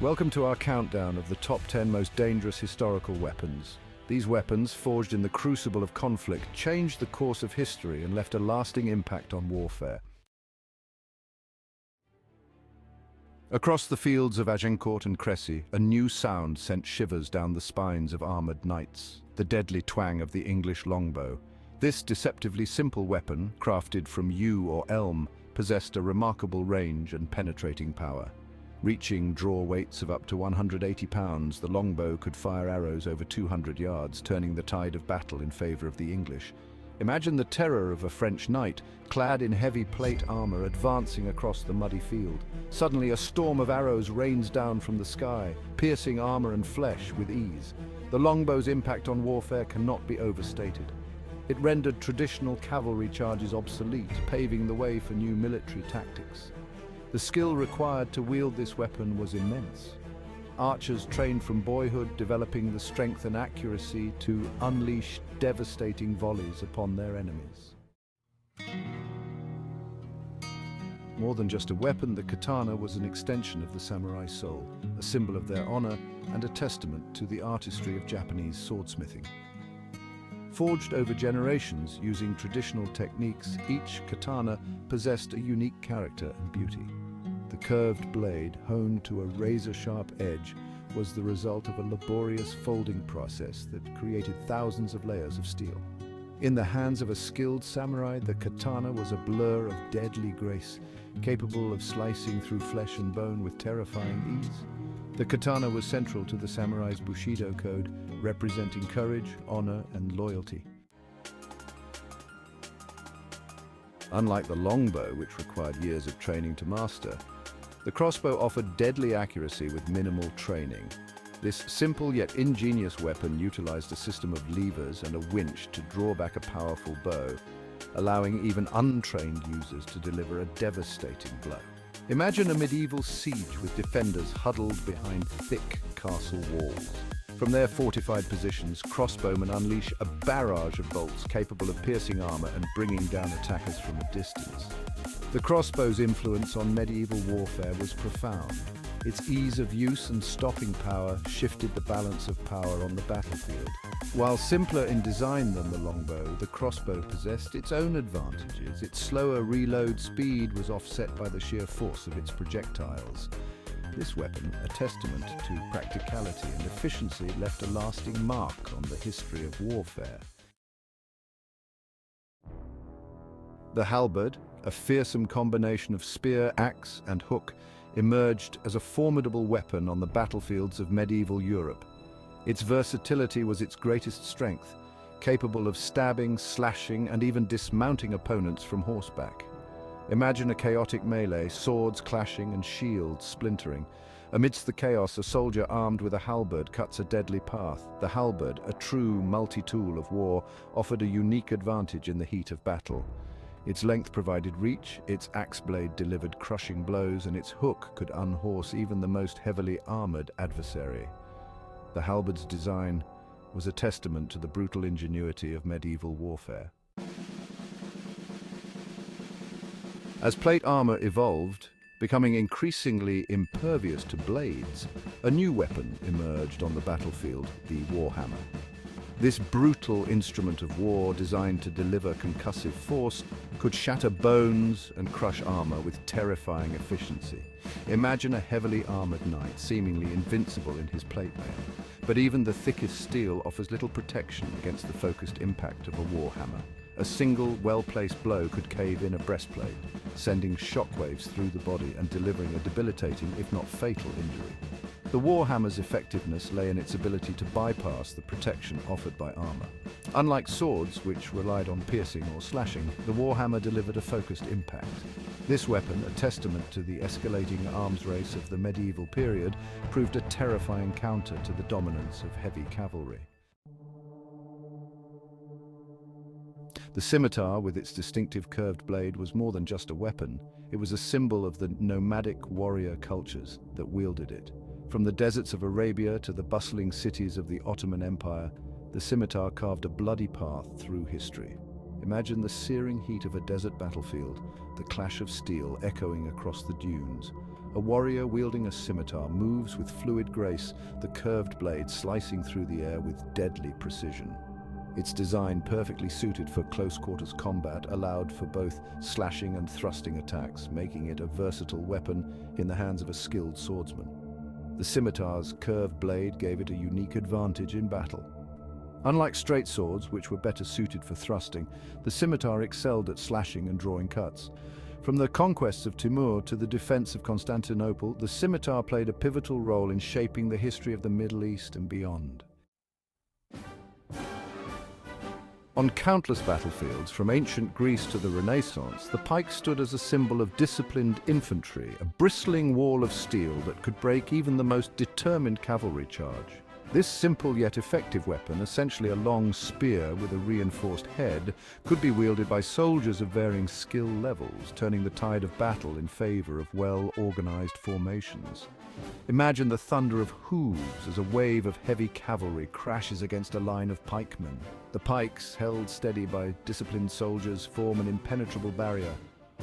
Welcome to our countdown of the top 10 most dangerous historical weapons. These weapons, forged in the crucible of conflict, changed the course of history and left a lasting impact on warfare. Across the fields of Agincourt and Crécy, a new sound sent shivers down the spines of armored knights, the deadly twang of the English longbow. This deceptively simple weapon, crafted from yew or elm, possessed a remarkable range and penetrating power. Reaching draw weights of up to 180 pounds, the longbow could fire arrows over 200 yards, turning the tide of battle in favor of the English. Imagine the terror of a French knight, clad in heavy plate armor, advancing across the muddy field. Suddenly, a storm of arrows rains down from the sky, piercing armor and flesh with ease. The longbow's impact on warfare cannot be overstated. It rendered traditional cavalry charges obsolete, paving the way for new military tactics. The skill required to wield this weapon was immense. Archers trained from boyhood, developing the strength and accuracy to unleash devastating volleys upon their enemies. More than just a weapon, the katana was an extension of the samurai soul, a symbol of their honor and a testament to the artistry of Japanese swordsmithing. Forged over generations using traditional techniques, each katana possessed a unique character and beauty. The curved blade, honed to a razor-sharp edge, was the result of a laborious folding process that created thousands of layers of steel. In the hands of a skilled samurai, the katana was a blur of deadly grace, capable of slicing through flesh and bone with terrifying ease. The katana was central to the samurai's Bushido code, representing courage, honor, and loyalty. Unlike the longbow, which required years of training to master, the crossbow offered deadly accuracy with minimal training. This simple yet ingenious weapon utilized a system of levers and a winch to draw back a powerful bow, allowing even untrained users to deliver a devastating blow. Imagine a medieval siege with defenders huddled behind thick castle walls. From their fortified positions, crossbowmen unleash a barrage of bolts capable of piercing armor and bringing down attackers from a distance. The crossbow's influence on medieval warfare was profound. Its ease of use and stopping power shifted the balance of power on the battlefield. While simpler in design than the longbow, the crossbow possessed its own advantages. Its slower reload speed was offset by the sheer force of its projectiles. This weapon, a testament to practicality and efficiency, left a lasting mark on the history of warfare. The halberd, a fearsome combination of spear, axe, and hook, emerged as a formidable weapon on the battlefields of medieval Europe. Its versatility was its greatest strength, capable of stabbing, slashing, and even dismounting opponents from horseback. Imagine a chaotic melee, swords clashing and shields splintering. Amidst the chaos, a soldier armed with a halberd cuts a deadly path. The halberd, a true multi-tool of war, offered a unique advantage in the heat of battle. Its length provided reach, its axe blade delivered crushing blows, and its hook could unhorse even the most heavily armored adversary. The halberd's design was a testament to the brutal ingenuity of medieval warfare. As plate armor evolved, becoming increasingly impervious to blades, a new weapon emerged on the battlefield, the warhammer. This brutal instrument of war, designed to deliver concussive force, could shatter bones and crush armor with terrifying efficiency. Imagine a heavily armored knight, seemingly invincible in his plate mail. But even the thickest steel offers little protection against the focused impact of a warhammer. A single, well-placed blow could cave in a breastplate, sending shockwaves through the body and delivering a debilitating, if not fatal, injury. The warhammer's effectiveness lay in its ability to bypass the protection offered by armor. Unlike swords, which relied on piercing or slashing, the warhammer delivered a focused impact. This weapon, a testament to the escalating arms race of the medieval period, proved a terrifying counter to the dominance of heavy cavalry. The scimitar, with its distinctive curved blade, was more than just a weapon. It was a symbol of the nomadic warrior cultures that wielded it. From the deserts of Arabia to the bustling cities of the Ottoman Empire, the scimitar carved a bloody path through history. Imagine the searing heat of a desert battlefield, the clash of steel echoing across the dunes, A warrior wielding a scimitar moves with fluid grace, the curved blade slicing through the air with deadly precision. Its design, perfectly suited for close-quarters combat, allowed for both slashing and thrusting attacks, making it a versatile weapon in the hands of a skilled swordsman. The scimitar's curved blade gave it a unique advantage in battle. Unlike straight swords, which were better suited for thrusting, the scimitar excelled at slashing and drawing cuts. From the conquests of Timur to the defense of Constantinople, the scimitar played a pivotal role in shaping the history of the Middle East and beyond. On countless battlefields, from ancient Greece to the Renaissance, the pike stood as a symbol of disciplined infantry, a bristling wall of steel that could break even the most determined cavalry charge. This simple yet effective weapon, essentially a long spear with a reinforced head, could be wielded by soldiers of varying skill levels, turning the tide of battle in favor of well-organized formations. Imagine the thunder of hooves as a wave of heavy cavalry crashes against a line of pikemen. The pikes, held steady by disciplined soldiers, form an impenetrable barrier.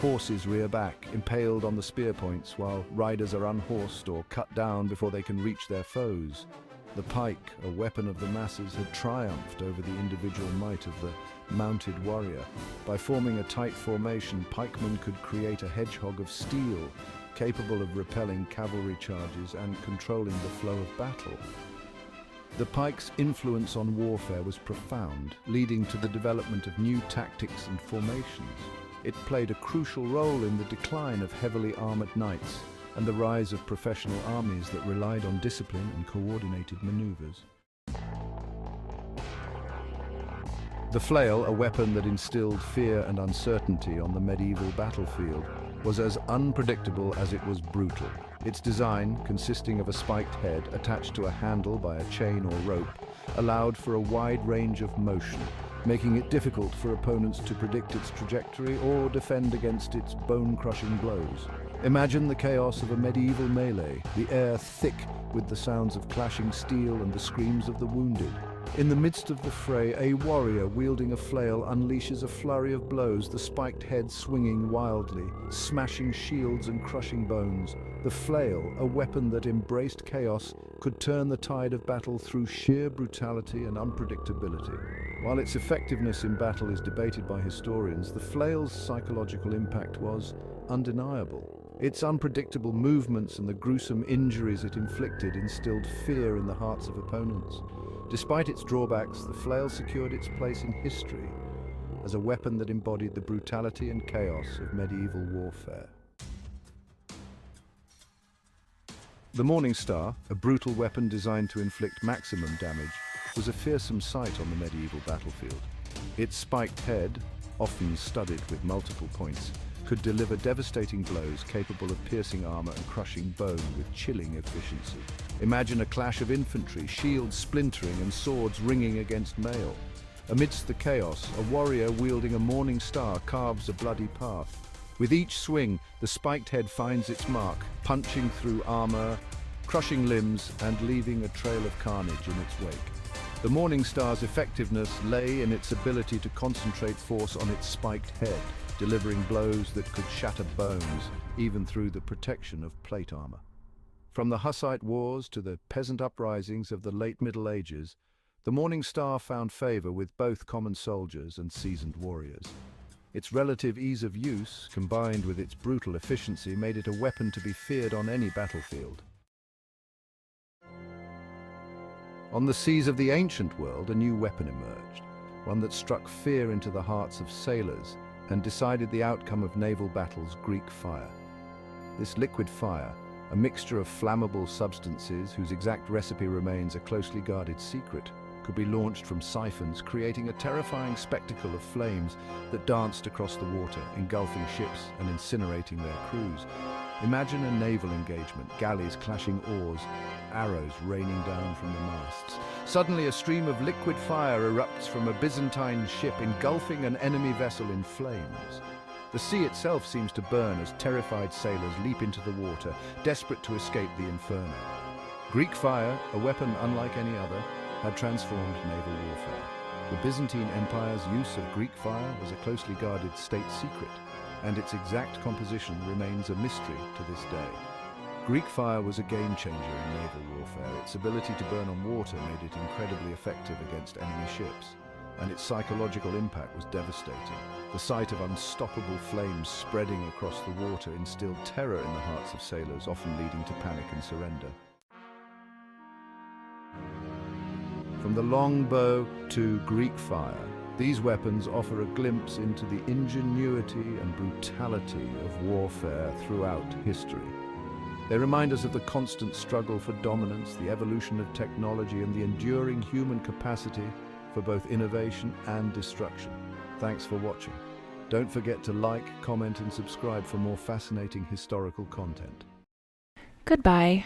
Horses rear back, impaled on the spear points, while riders are unhorsed or cut down before they can reach their foes. The pike, a weapon of the masses, had triumphed over the individual might of the mounted warrior. By forming a tight formation, pikemen could create a hedgehog of steel, capable of repelling cavalry charges and controlling the flow of battle. The pike's influence on warfare was profound, leading to the development of new tactics and formations. It played a crucial role in the decline of heavily armored knights and the rise of professional armies that relied on discipline and coordinated maneuvers. The flail, a weapon that instilled fear and uncertainty on the medieval battlefield, was as unpredictable as it was brutal. Its design, consisting of a spiked head attached to a handle by a chain or rope, allowed for a wide range of motion, making it difficult for opponents to predict its trajectory or defend against its bone-crushing blows. Imagine the chaos of a medieval melee, the air thick with the sounds of clashing steel and the screams of the wounded. In the midst of the fray, a warrior wielding a flail unleashes a flurry of blows, the spiked head swinging wildly, smashing shields and crushing bones. The flail, a weapon that embraced chaos, could turn the tide of battle through sheer brutality and unpredictability. While its effectiveness in battle is debated by historians, the flail's psychological impact was undeniable. Its unpredictable movements and the gruesome injuries it inflicted instilled fear in the hearts of opponents. Despite its drawbacks, the flail secured its place in history as a weapon that embodied the brutality and chaos of medieval warfare. The Morning Star, a brutal weapon designed to inflict maximum damage, was a fearsome sight on the medieval battlefield. Its spiked head, often studded with multiple points, could deliver devastating blows capable of piercing armor and crushing bone with chilling efficiency. Imagine a clash of infantry, shields splintering and swords ringing against mail. Amidst the chaos, a warrior wielding a morning star carves a bloody path. With each swing, the spiked head finds its mark, punching through armor, crushing limbs, and leaving a trail of carnage in its wake. The Morning Star's effectiveness lay in its ability to concentrate force on its spiked head, delivering blows that could shatter bones, even through the protection of plate armor. From the Hussite Wars to the peasant uprisings of the late Middle Ages, the Morning Star found favor with both common soldiers and seasoned warriors. Its relative ease of use, combined with its brutal efficiency, made it a weapon to be feared on any battlefield. On the seas of the ancient world, a new weapon emerged, one that struck fear into the hearts of sailors and decided the outcome of naval battles: Greek fire. This liquid fire, a mixture of flammable substances whose exact recipe remains a closely guarded secret, could be launched from siphons, creating a terrifying spectacle of flames that danced across the water, engulfing ships and incinerating their crews. Imagine a naval engagement, galleys clashing oars, arrows raining down from the masts. Suddenly, a stream of liquid fire erupts from a Byzantine ship, engulfing an enemy vessel in flames. The sea itself seems to burn as terrified sailors leap into the water, desperate to escape the inferno. Greek fire, a weapon unlike any other, had transformed naval warfare. The Byzantine Empire's use of Greek fire was a closely guarded state secret, and its exact composition remains a mystery to this day. Greek fire was a game changer in naval warfare. Its ability to burn on water made it incredibly effective against enemy ships, and its psychological impact was devastating. The sight of unstoppable flames spreading across the water instilled terror in the hearts of sailors, often leading to panic and surrender. From the longbow to Greek fire, these weapons offer a glimpse into the ingenuity and brutality of warfare throughout history. They remind us of the constant struggle for dominance, the evolution of technology, and the enduring human capacity for both innovation and destruction. Thanks for watching. Don't forget to like, comment, and subscribe for more fascinating historical content. Goodbye.